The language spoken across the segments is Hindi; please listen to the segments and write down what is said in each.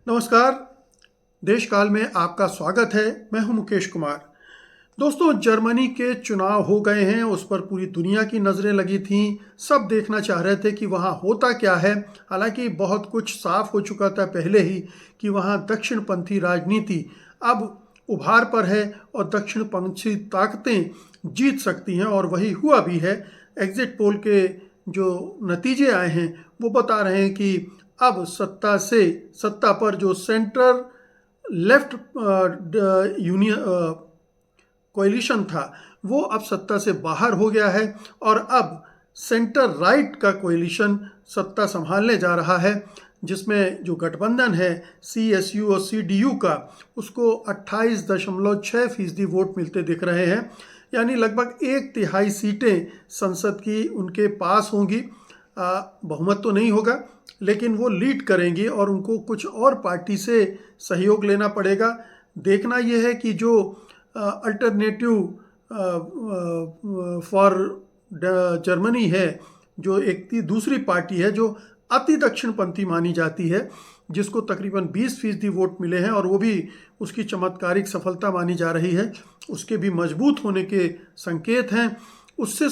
नमस्कार। देश काल में आपका स्वागत है। मैं हूं मुकेश कुमार। दोस्तों, जर्मनी के चुनाव हो गए हैं, उस पर पूरी दुनिया की नज़रें लगी थीं। सब देखना चाह रहे थे कि वहां होता क्या है। हालांकि बहुत कुछ साफ हो चुका था पहले ही कि वहां दक्षिणपंथी राजनीति अब उभार पर है और दक्षिणपंथी ताकतें जीत सकती हैं, और वही हुआ भी है। एग्जिट पोल के जो नतीजे आए हैं वो बता रहे हैं कि अब सत्ता पर जो सेंटर लेफ्ट यूनियन कोalition था वो अब सत्ता से बाहर हो गया है, और अब सेंटर राइट का कोalition सत्ता संभालने जा रहा है, जिसमें जो गठबंधन है CSU और CDU का, उसको 28.6% वोट मिलते दिख रहे हैं। यानी लगभग 1/3 सीटें संसद की उनके पास होंगी। बहुमत तो नहीं होगा, लेकिन वो लीड करेंगी और उनको कुछ और पार्टी से सहयोग लेना पड़ेगा। देखना यह है कि जो अल्टरनेटिव फॉर जर्मनी है, जो एक दूसरी पार्टी है जो अति दक्षिणपंथी मानी जाती है, जिसको तकरीबन 20% वोट मिले हैं और वो भी उसकी चमत्कारिक सफलता मानी जा रही है, उसके भी मजबूत होने के संकेत हैं। उससे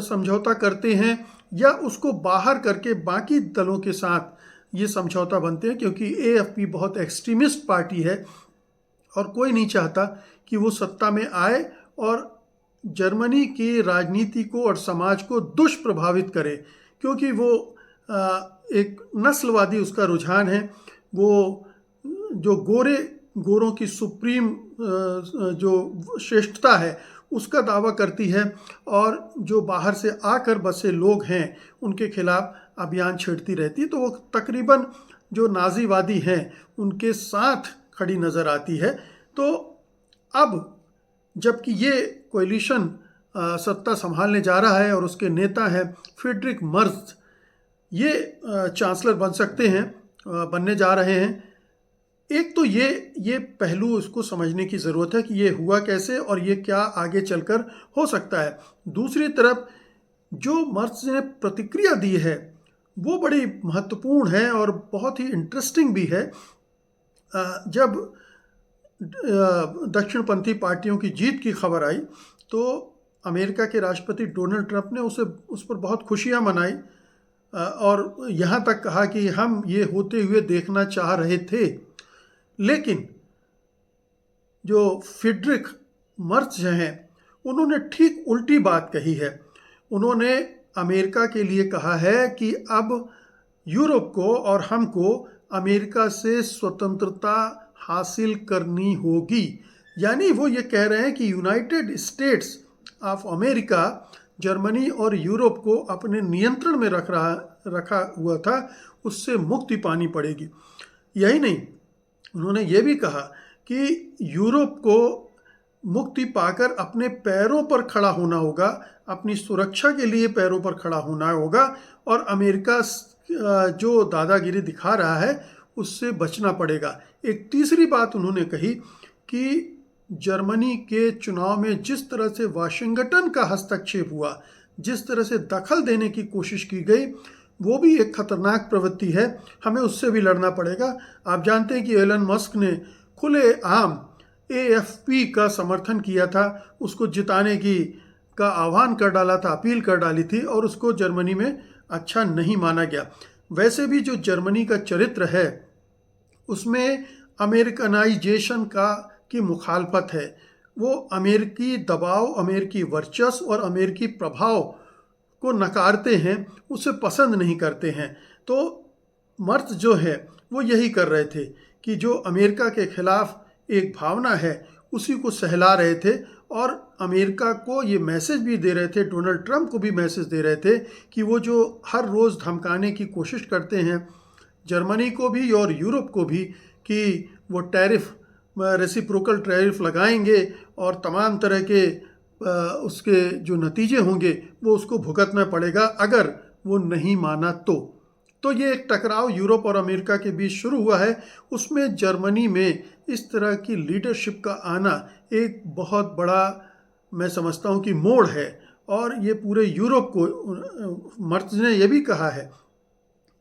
समझौता करते हैं या उसको बाहर करके बाकी दलों के साथ ये समझौता बनते हैं, क्योंकि AFP बहुत एक्सट्रीमिस्ट पार्टी है और कोई नहीं चाहता कि वो सत्ता में आए और जर्मनी की राजनीति को और समाज को दुष्प्रभावित करे, क्योंकि वो एक नस्लवादी उसका रुझान है। वो जो गोरों की सुप्रीम जो श्रेष्ठता है उसका दावा करती है, और जो बाहर से आकर बसे लोग हैं उनके खिलाफ अभियान छेड़ती रहती है। तो वो तकरीबन जो नाजीवादी हैं उनके साथ खड़ी नज़र आती है। तो अब जबकि ये कोalition सत्ता संभालने जा रहा है और उसके नेता हैं फ्रीडरिक मर्ज, ये चांसलर बन सकते हैं, बनने जा रहे हैं। एक तो ये पहलू उसको समझने की ज़रूरत है कि ये हुआ कैसे और ये क्या आगे चलकर हो सकता है। दूसरी तरफ जो मर्ज ने प्रतिक्रिया दी है वो बड़ी महत्वपूर्ण है और बहुत ही इंटरेस्टिंग भी है। जब दक्षिणपंथी पार्टियों की जीत की खबर आई तो अमेरिका के राष्ट्रपति डोनाल्ड ट्रंप ने उस पर बहुत खुशियां मनाई, और यहाँ तक कहा कि हम ये होते हुए देखना चाह रहे थे। लेकिन जो फ्रीडरिक मर्ज हैं उन्होंने ठीक उल्टी बात कही है। उन्होंने अमेरिका के लिए कहा है कि अब यूरोप को और हमको अमेरिका से स्वतंत्रता हासिल करनी होगी। यानी वो ये कह रहे हैं कि United states of America Germany और यूरोप को अपने नियंत्रण में रखा हुआ था, उससे मुक्ति पानी पड़ेगी। यही नहीं, उन्होंने ये भी कहा कि यूरोप को मुक्ति पाकर अपने पैरों पर खड़ा होना होगा, अपनी सुरक्षा के लिए पैरों पर खड़ा होना होगा, और अमेरिका जो दादागिरी दिखा रहा है उससे बचना पड़ेगा। एक तीसरी बात उन्होंने कही कि जर्मनी के चुनाव में जिस तरह से वाशिंगटन का हस्तक्षेप हुआ, जिस तरह से दखल देने की कोशिश की गई, वो भी एक खतरनाक प्रवृत्ति है, हमें उससे भी लड़ना पड़ेगा। आप जानते हैं कि एलन मस्क ने खुलेआम AFP का समर्थन किया था, उसको जिताने का आह्वान कर डाला था, अपील कर डाली थी, और उसको जर्मनी में अच्छा नहीं माना गया। वैसे भी जो जर्मनी का चरित्र है उसमें अमेरिकनाइजेशन की मुखालफत है। वो अमेरिकी दबाव, अमेरिकी वर्चस्व और अमेरिकी प्रभाव को नकारते हैं, उसे पसंद नहीं करते हैं। तो मर्ज जो है वो यही कर रहे थे कि जो अमेरिका के खिलाफ एक भावना है उसी को सहला रहे थे, और अमेरिका को ये मैसेज भी दे रहे थे, डोनाल्ड ट्रंप को भी मैसेज दे रहे थे कि वो जो हर रोज़ धमकाने की कोशिश करते हैं जर्मनी को भी और यूरोप को भी कि वो टैरिफ, रेसिप्रोकल टैरिफ लगाएंगे और तमाम तरह के उसके जो नतीजे होंगे वो उसको भुगतना पड़ेगा अगर वो नहीं माना तो ये एक टकराव यूरोप और अमेरिका के बीच शुरू हुआ है। उसमें जर्मनी में इस तरह की लीडरशिप का आना एक बहुत बड़ा, मैं समझता हूँ कि मोड़ है, और ये पूरे यूरोप को, मर्ज ने यह भी कहा है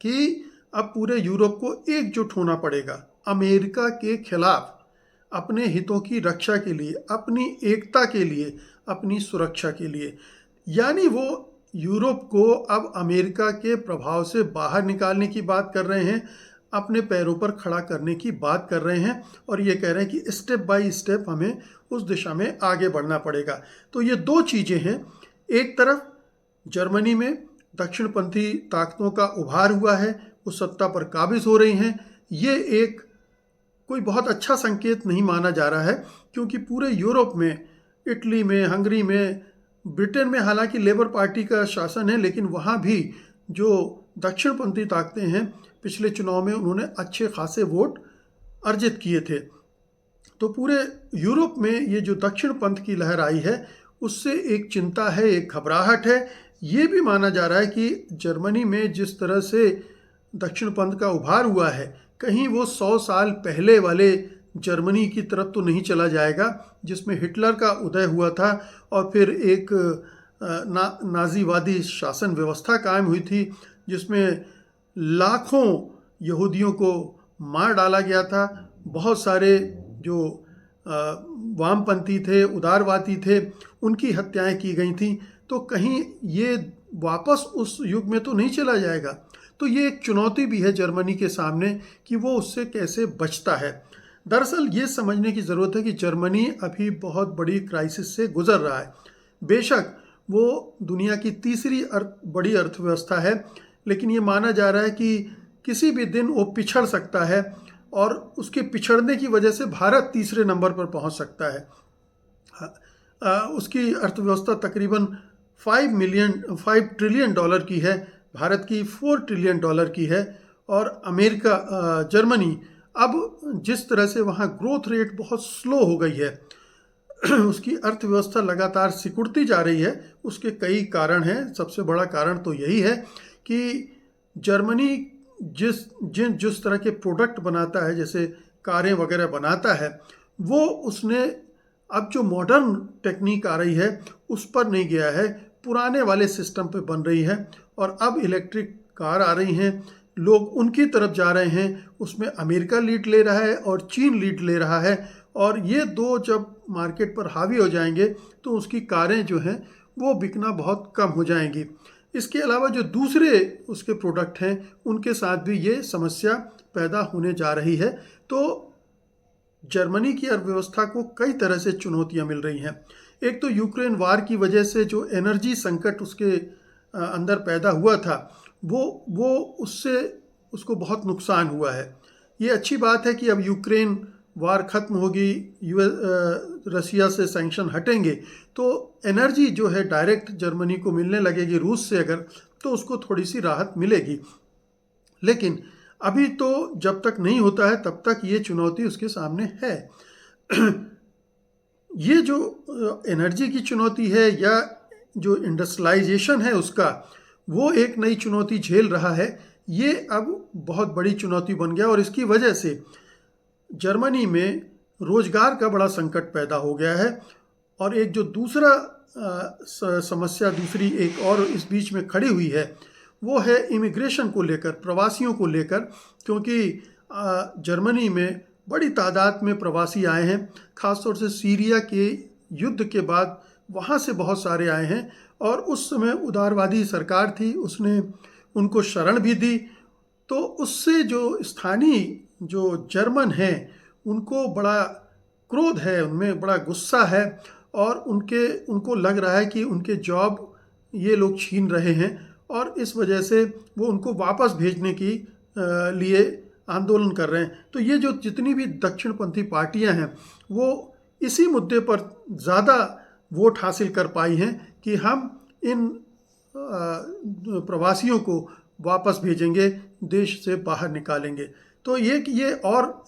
कि अब पूरे यूरोप को एकजुट होना पड़ेगा। अमेरिका के खिलाफ, अपने हितों की रक्षा के लिए, अपनी एकता के लिए, अपनी सुरक्षा के लिए। यानी वो यूरोप को अब अमेरिका के प्रभाव से बाहर निकालने की बात कर रहे हैं, अपने पैरों पर खड़ा करने की बात कर रहे हैं, और ये कह रहे हैं कि स्टेप बाय स्टेप हमें उस दिशा में आगे बढ़ना पड़ेगा। तो ये दो चीज़ें हैं, एक तरफ जर्मनी में दक्षिणपंथी ताकतों का उभार हुआ है, वो सत्ता पर काबिज हो रही हैं। ये एक कोई बहुत अच्छा संकेत नहीं माना जा रहा है, क्योंकि पूरे यूरोप में, इटली में, हंगरी में, ब्रिटेन में हालांकि लेबर पार्टी का शासन है, लेकिन वहाँ भी जो दक्षिणपंथी ताकतें हैं, पिछले चुनाव में उन्होंने अच्छे खासे वोट अर्जित किए थे। तो पूरे यूरोप में ये जो दक्षिण पंथ की लहर आई है, उससे एक चिंता है, एक घबराहट है। ये भी माना जा रहा है कि जर्मनी में जिस तरह से दक्षिण पंथ का उभार हुआ है, कहीं वो 100 साल पहले वाले जर्मनी की तरफ तो नहीं चला जाएगा, जिसमें हिटलर का उदय हुआ था और फिर एक नाजीवादी शासन व्यवस्था कायम हुई थी, जिसमें लाखों यहूदियों को मार डाला गया था। बहुत सारे जो वामपंथी थे, उदारवादी थे, उनकी हत्याएं की गई थी। तो कहीं ये वापस उस युग में तो नहीं चला जाएगा। तो ये एक चुनौती भी है जर्मनी के सामने कि वो उससे कैसे बचता है। दरअसल ये समझने की ज़रूरत है कि जर्मनी अभी बहुत बड़ी क्राइसिस से गुजर रहा है। बेशक वो दुनिया की तीसरी बड़ी अर्थव्यवस्था है, लेकिन ये माना जा रहा है कि किसी भी दिन वो पिछड़ सकता है, और उसके पिछड़ने की वजह से भारत तीसरे नंबर पर पहुंच सकता है। उसकी अर्थव्यवस्था तकरीबन 5 ट्रिलियन डॉलर की है, भारत की 4 ट्रिलियन डॉलर की है। और जर्मनी अब जिस तरह से वहाँ ग्रोथ रेट बहुत स्लो हो गई है, उसकी अर्थव्यवस्था लगातार सिकुड़ती जा रही है। उसके कई कारण हैं। सबसे बड़ा कारण तो यही है कि जर्मनी जिस तरह के प्रोडक्ट बनाता है, जैसे कारें वगैरह बनाता है, वो उसने अब जो मॉडर्न टेक्निक आ रही है उस पर नहीं गया है, पुराने वाले सिस्टम पे बन रही है। और अब इलेक्ट्रिक कार आ रही हैं, लोग उनकी तरफ जा रहे हैं। उसमें अमेरिका लीड ले रहा है और चीन लीड ले रहा है, और ये दो जब मार्केट पर हावी हो जाएंगे तो उसकी कारें जो हैं वो बिकना बहुत कम हो जाएंगी। इसके अलावा जो दूसरे उसके प्रोडक्ट हैं, उनके साथ भी ये समस्या पैदा होने जा रही है। तो जर्मनी की अर्थव्यवस्था को कई तरह से चुनौतियां मिल रही हैं। एक तो यूक्रेन वार की वजह से जो एनर्जी संकट उसके अंदर पैदा हुआ था, वो उससे उसको बहुत नुकसान हुआ है। ये अच्छी बात है कि अब यूक्रेन वार ख़त्म होगी, रसिया से सैंक्शन हटेंगे, तो एनर्जी जो है डायरेक्ट जर्मनी को मिलने लगेगी रूस से अगर, तो उसको थोड़ी सी राहत मिलेगी। लेकिन अभी तो जब तक नहीं होता है तब तक ये चुनौती उसके सामने है। ये जो एनर्जी की चुनौती है या जो इंडस्ट्रियलाइजेशन है उसका, वो एक नई चुनौती झेल रहा है। ये अब बहुत बड़ी चुनौती बन गया, और इसकी वजह से जर्मनी में रोजगार का बड़ा संकट पैदा हो गया है। और एक जो दूसरा समस्या दूसरी एक और इस बीच में खड़ी हुई है, वो है इमिग्रेशन को लेकर, प्रवासियों को लेकर। क्योंकि जर्मनी में बड़ी तादाद में प्रवासी आए हैं, ख़ासतौर से सीरिया के युद्ध के बाद वहाँ से बहुत सारे आए हैं, और उस समय उदारवादी सरकार थी, उसने उनको शरण भी दी। तो उससे जो स्थानीय जो जर्मन हैं उनको बड़ा क्रोध है, उनमें बड़ा गुस्सा है, और उनको लग रहा है कि उनके जॉब ये लोग छीन रहे हैं, और इस वजह से वो उनको वापस भेजने की लिए आंदोलन कर रहे हैं। तो ये जो जितनी भी दक्षिणपंथी पार्टियां हैं, वो इसी मुद्दे पर ज़्यादा वोट हासिल कर पाई हैं कि हम इन प्रवासियों को वापस भेजेंगे, देश से बाहर निकालेंगे। तो ये और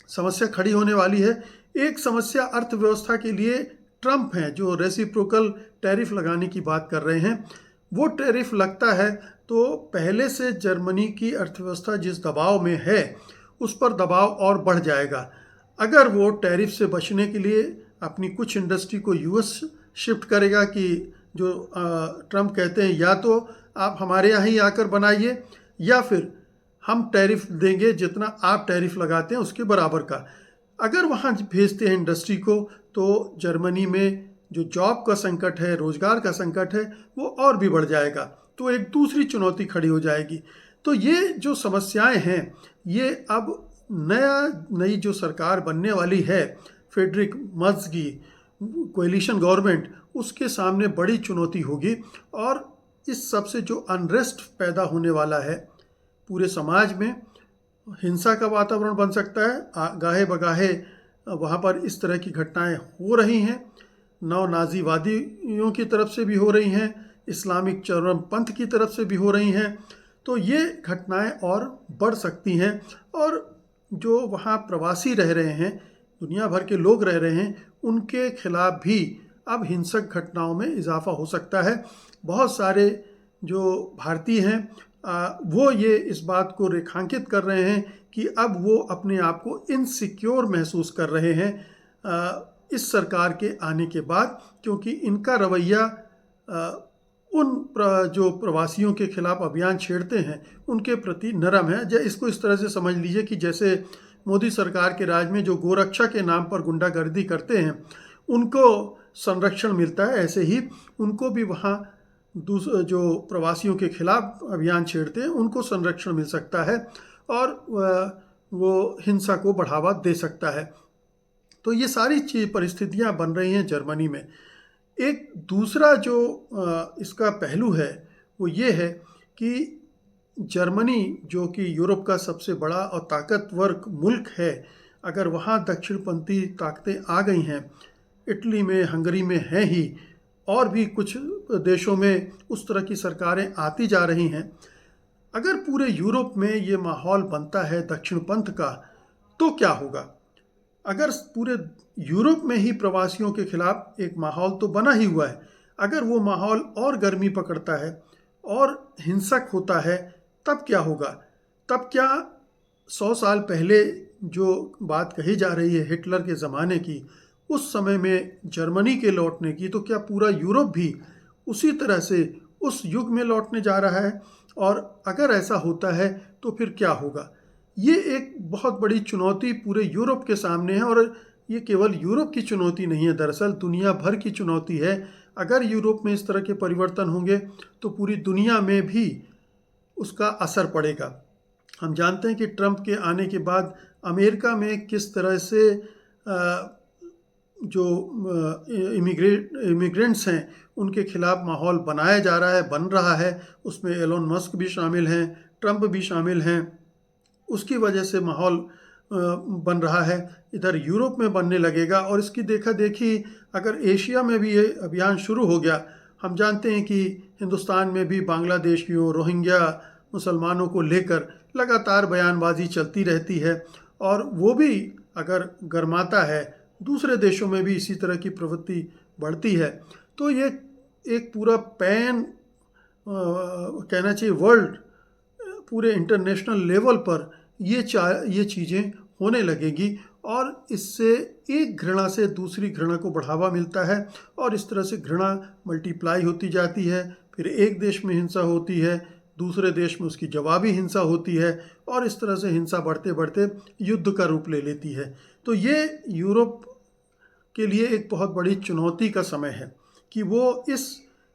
समस्या खड़ी होने वाली है। एक समस्या अर्थव्यवस्था के लिए ट्रंप हैं, जो रेसिप्रोकल टैरिफ लगाने की बात कर रहे हैं। वो टैरिफ लगता है तो पहले से जर्मनी की अर्थव्यवस्था जिस दबाव में है उस पर दबाव और बढ़ जाएगा। अगर वो टैरिफ से बचने के लिए अपनी कुछ इंडस्ट्री को यूएस शिफ्ट करेगा, कि जो ट्रंप कहते हैं या तो आप हमारे यहाँ ही आकर बनाइए, या फिर हम टैरिफ देंगे जितना आप टैरिफ लगाते हैं उसके बराबर का। अगर वहाँ भेजते हैं इंडस्ट्री को तो जर्मनी में जो जॉब का संकट है, रोज़गार का संकट है, वो और भी बढ़ जाएगा। तो एक दूसरी चुनौती खड़ी हो जाएगी। तो ये जो समस्याएं हैं, ये अब नई जो सरकार बनने वाली है, फ्रेडरिक मर्ज की कोएलिशन गवर्नमेंट, उसके सामने बड़ी चुनौती होगी। और इस सब से जो अनरेस्ट पैदा होने वाला है पूरे समाज में, हिंसा का वातावरण बन सकता है। गाहे बगाहे वहाँ पर इस तरह की घटनाएं हो रही हैं, नव नाजीवादियों की तरफ से भी हो रही हैं, इस्लामिक चरमपंथ की तरफ से भी हो रही हैं। तो ये घटनाएं और बढ़ सकती हैं। और जो वहाँ प्रवासी रह रहे हैं, दुनिया भर के लोग रह रहे हैं, उनके खिलाफ भी अब हिंसक घटनाओं में इजाफा हो सकता है। बहुत सारे जो भारतीय हैं वो ये इस बात को रेखांकित कर रहे हैं कि अब वो अपने आप को इनसिक्योर महसूस कर रहे हैं इस सरकार के आने के बाद, क्योंकि इनका रवैया जो प्रवासियों के खिलाफ अभियान छेड़ते हैं उनके प्रति नरम है। इसको इस तरह से समझ लीजिए कि जैसे मोदी सरकार के राज में जो गोरक्षा के नाम पर गुंडागर्दी करते हैं उनको संरक्षण मिलता है, ऐसे ही उनको भी वहाँ जो प्रवासियों के खिलाफ अभियान छेड़ते हैं उनको संरक्षण मिल सकता है और वो हिंसा को बढ़ावा दे सकता है। तो ये सारी परिस्थितियाँ बन रही हैं जर्मनी में। एक दूसरा जो इसका पहलू है वो ये है कि जर्मनी, जो कि यूरोप का सबसे बड़ा और ताकतवर मुल्क है, अगर वहाँ दक्षिणपंथी ताकतें आ गई हैं, इटली में, हंगरी में हैं ही, और भी कुछ देशों में उस तरह की सरकारें आती जा रही हैं, अगर पूरे यूरोप में ये माहौल बनता है दक्षिणपंथ का, तो क्या होगा? अगर पूरे यूरोप में ही प्रवासियों के खिलाफ एक माहौल तो बना ही हुआ है, अगर वो माहौल और गर्मी पकड़ता है और हिंसक होता है, तब क्या होगा? तब क्या 100 साल पहले जो बात कही जा रही है हिटलर के ज़माने की, उस समय में जर्मनी के लौटने की, तो क्या पूरा यूरोप भी उसी तरह से उस युग में लौटने जा रहा है? और अगर ऐसा होता है तो फिर क्या होगा? ये एक बहुत बड़ी चुनौती पूरे यूरोप के सामने है। और ये केवल यूरोप की चुनौती नहीं है, दरअसल दुनिया भर की चुनौती है। अगर यूरोप में इस तरह के परिवर्तन होंगे तो पूरी दुनिया में भी उसका असर पड़ेगा। हम जानते हैं कि ट्रंप के आने के बाद अमेरिका में किस तरह से जो इमिग्रेंट्स हैं उनके खिलाफ माहौल बनाया जा रहा है, बन रहा है। उसमें एलोन मस्क भी शामिल हैं, ट्रंप भी शामिल हैं। उसकी वजह से माहौल बन रहा है, इधर यूरोप में बनने लगेगा। और इसकी देखा देखी अगर एशिया में भी ये अभियान शुरू हो गया, हम जानते हैं कि हिंदुस्तान में भी बांग्लादेशियों, रोहिंग्या मुसलमानों को लेकर लगातार बयानबाजी चलती रहती है, और वो भी अगर गर्माता है, दूसरे देशों में भी इसी तरह की प्रवृत्ति बढ़ती है। तो ये एक पूरा पैन कहना चाहिए वर्ल्ड, पूरे इंटरनेशनल लेवल पर ये चीज़ें होने लगेगी, और इससे एक घृणा से दूसरी घृणा को बढ़ावा मिलता है, और इस तरह से घृणा मल्टीप्लाई होती जाती है। फिर एक देश में हिंसा होती है, दूसरे देश में उसकी जवाबी हिंसा होती है, और इस तरह से हिंसा बढ़ते बढ़ते युद्ध का रूप ले लेती है। तो ये यूरोप के लिए एक बहुत बड़ी चुनौती का समय है कि वो इस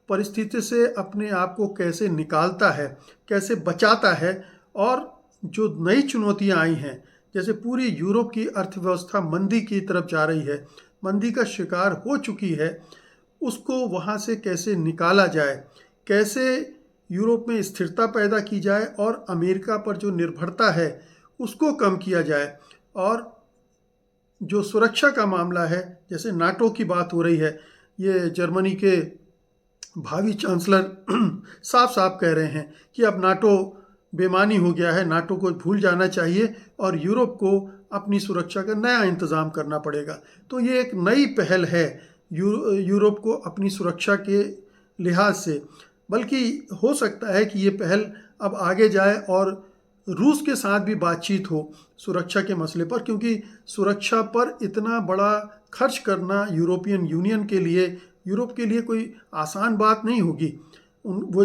परिस्थिति से अपने आप को कैसे निकालता है, कैसे बचाता है। और जो नई चुनौतियां आई हैं, जैसे पूरी यूरोप की अर्थव्यवस्था मंदी की तरफ जा रही है, मंदी का शिकार हो चुकी है, उसको वहाँ से कैसे निकाला जाए, कैसे यूरोप में स्थिरता पैदा की जाए और अमेरिका पर जो निर्भरता है उसको कम किया जाए। और जो सुरक्षा का मामला है, जैसे नाटो की बात हो रही है, ये जर्मनी के भावी चांसलर साफ साफ कह रहे हैं कि अब नाटो बेमानी हो गया है, नाटो को भूल जाना चाहिए और यूरोप को अपनी सुरक्षा का नया इंतज़ाम करना पड़ेगा। तो ये एक नई पहल है यूरोप को अपनी सुरक्षा के लिहाज से। बल्कि हो सकता है कि ये पहल अब आगे जाए और रूस के साथ भी बातचीत हो सुरक्षा के मसले पर, क्योंकि सुरक्षा पर इतना बड़ा खर्च करना यूरोपियन यूनियन के लिए, यूरोप के लिए कोई आसान बात नहीं होगी। वो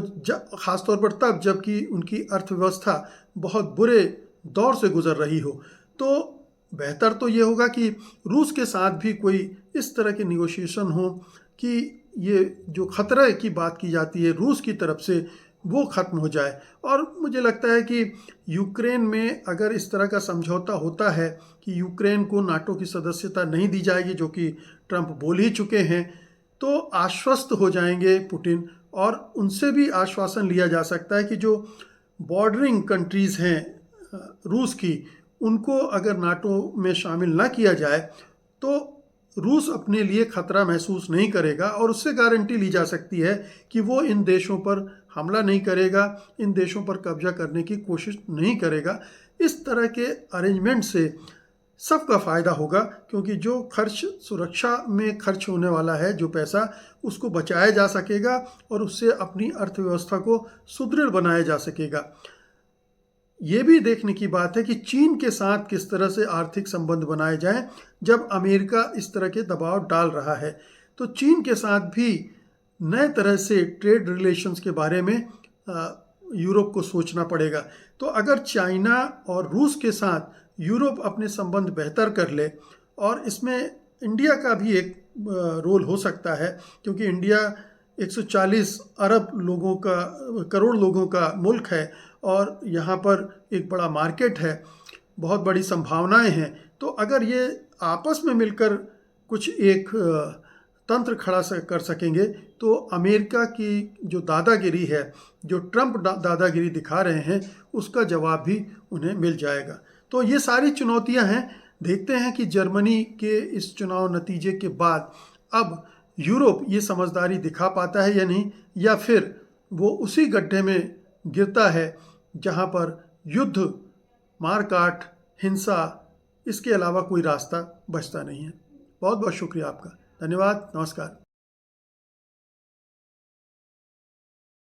ख़ासतौर पर तब जबकि उनकी अर्थव्यवस्था बहुत बुरे दौर से गुजर रही हो। तो बेहतर तो ये होगा कि रूस के साथ भी कोई इस तरह के निगोशिएशन हो कि ये जो खतरे की बात की जाती है रूस की तरफ से वो ख़त्म हो जाए। और मुझे लगता है कि यूक्रेन में अगर इस तरह का समझौता होता है कि यूक्रेन को नाटो की सदस्यता नहीं दी जाएगी, जो कि ट्रंप बोल ही चुके हैं, तो आश्वस्त हो जाएंगे पुतिन। और उनसे भी आश्वासन लिया जा सकता है कि जो बॉर्डरिंग कंट्रीज़ हैं रूस की, उनको अगर नाटो में शामिल ना किया जाए तो रूस अपने लिए खतरा महसूस नहीं करेगा, और उससे गारंटी ली जा सकती है कि वो इन देशों पर हमला नहीं करेगा, इन देशों पर कब्जा करने की कोशिश नहीं करेगा। इस तरह के अरेंजमेंट से सबका फ़ायदा होगा, क्योंकि जो खर्च सुरक्षा में खर्च होने वाला है, जो पैसा, उसको बचाया जा सकेगा और उससे अपनी अर्थव्यवस्था को सुदृढ़ बनाया जा सकेगा। ये भी देखने की बात है कि चीन के साथ किस तरह से आर्थिक संबंध बनाए जाएं जब अमेरिका इस तरह के दबाव डाल रहा है। तो चीन के साथ भी नए तरह से ट्रेड रिलेशंस के बारे में यूरोप को सोचना पड़ेगा। तो अगर चाइना और रूस के साथ यूरोप अपने संबंध बेहतर कर ले, और इसमें इंडिया का भी एक रोल हो सकता है, क्योंकि इंडिया 140 अरब लोगों का, करोड़ लोगों का मुल्क है, और यहाँ पर एक बड़ा मार्केट है, बहुत बड़ी संभावनाएं हैं। तो अगर ये आपस में मिलकर कुछ एक तंत्र खड़ा कर सकेंगे, तो अमेरिका की जो दादागिरी है, जो ट्रंप दादागिरी दिखा रहे हैं, उसका जवाब भी उन्हें मिल जाएगा। तो ये सारी चुनौतियां हैं। देखते हैं कि जर्मनी के इस चुनाव नतीजे के बाद अब यूरोप ये समझदारी दिखा पाता है या नहीं, या फिर वो उसी गड्ढे में गिरता है जहाँ पर युद्ध, मारकाट, हिंसा, इसके अलावा कोई रास्ता बचता नहीं है। बहुत बहुत शुक्रिया आपका। धन्यवाद। नमस्कार।